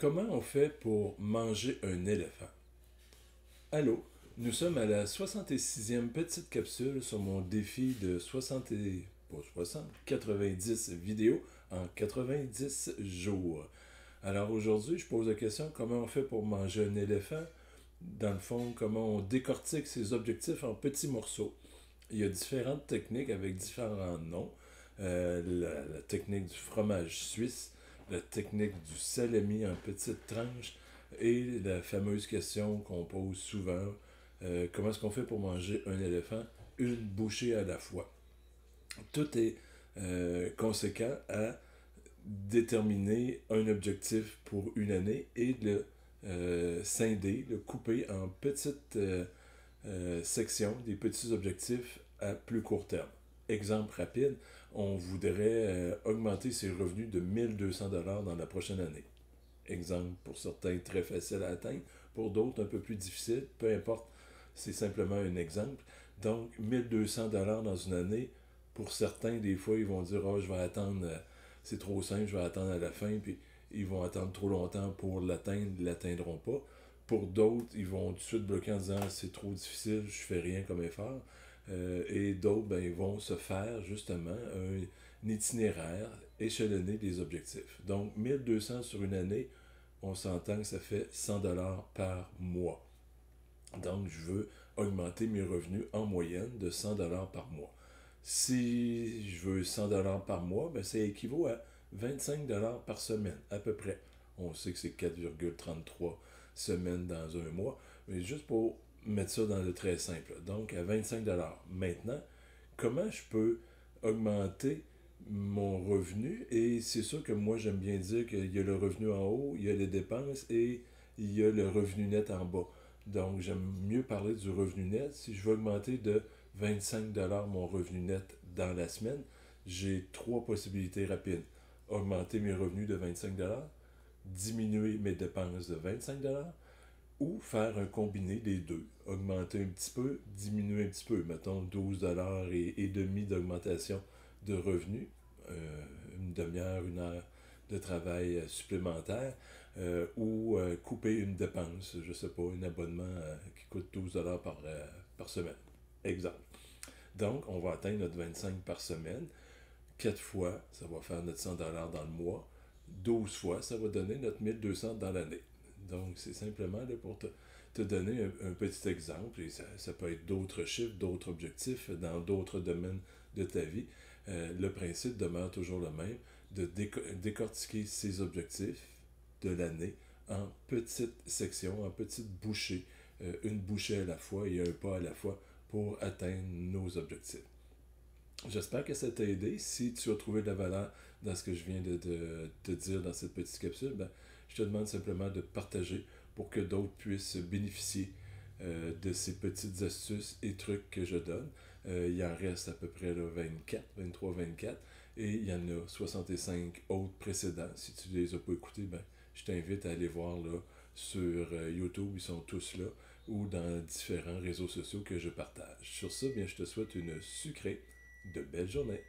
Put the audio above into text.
Comment on fait pour manger un éléphant? Allô, nous sommes à la 66e petite capsule sur mon défi de 60 et... pas 60, 90 vidéos en 90 jours. Alors aujourd'hui, je pose la question, comment on fait pour manger un éléphant? Dans le fond, comment on décortique ses objectifs en petits morceaux. Il y a différentes techniques avec différents noms. La technique du fromage suisse, la technique du salami en petites tranches et la fameuse question qu'on pose souvent, comment est-ce qu'on fait pour manger un éléphant une bouchée à la fois? Tout est conséquent à déterminer un objectif pour une année et de le scinder, le couper en petites sections, des petits objectifs à plus court terme. Exemple rapide, on voudrait augmenter ses revenus de 1200$ dans la prochaine année. Exemple, pour certains, très facile à atteindre, pour d'autres, un peu plus difficile, peu importe, c'est simplement un exemple. Donc, 1200$ dans une année, pour certains, des fois, ils vont dire « Oh, je vais attendre, c'est trop simple, je vais attendre à la fin », puis ils vont attendre trop longtemps pour l'atteindre, ils ne l'atteindront pas. Pour d'autres, ils vont tout de suite bloquer en disant « C'est trop difficile, je fais rien comme effort ». Et d'autres, ben, ils vont se faire justement un itinéraire échelonné des objectifs. Donc, 1200 sur une année, on s'entend que ça fait 100$ par mois. Donc, je veux augmenter mes revenus en moyenne de 100$ par mois. Si je veux 100$ par mois, ben, ça équivaut à 25$ par semaine, à peu près. On sait que c'est 4,33 semaines dans un mois, mais juste pour mettre ça dans le très simple. Donc, à 25$. Maintenant, comment je peux augmenter mon revenu? Et c'est sûr que moi, j'aime bien dire qu'il y a le revenu en haut, il y a les dépenses et il y a le revenu net en bas. Donc, j'aime mieux parler du revenu net. Si je veux augmenter de 25$ mon revenu net dans la semaine, j'ai trois possibilités rapides. Augmenter mes revenus de 25$, diminuer mes dépenses de 25$, ou faire un combiné des deux. Augmenter un petit peu, diminuer un petit peu. Mettons 12$ et demi d'augmentation de revenus, une demi-heure, une heure de travail supplémentaire, ou couper une dépense, je sais pas, un abonnement qui coûte 12$ par semaine. Exemple. Donc, on va atteindre notre 25 par semaine. 4 fois, ça va faire notre 100$ dans le mois. 12 fois, ça va donner notre 1200 dans l'année. Donc, c'est simplement là, pour te donner un petit exemple, et ça peut être d'autres chiffres, d'autres objectifs dans d'autres domaines de ta vie. Le principe demeure toujours le même, de décortiquer ses objectifs de l'année en petites sections, en petites bouchées, une bouchée à la fois et un pas à la fois pour atteindre nos objectifs. J'espère que ça t'a aidé. Si tu as trouvé de la valeur dans ce que je viens de te dire dans cette petite capsule, ben, je te demande simplement de partager pour que d'autres puissent bénéficier de ces petites astuces et trucs que je donne. Il en reste à peu près là, 24, 23, 24, et il y en a 65 autres précédents. Si tu ne les as pas écoutés, ben, je t'invite à aller voir là, sur YouTube, ils sont tous là, ou dans différents réseaux sociaux que je partage. Sur ça, bien, je te souhaite une sucrée de belles journées.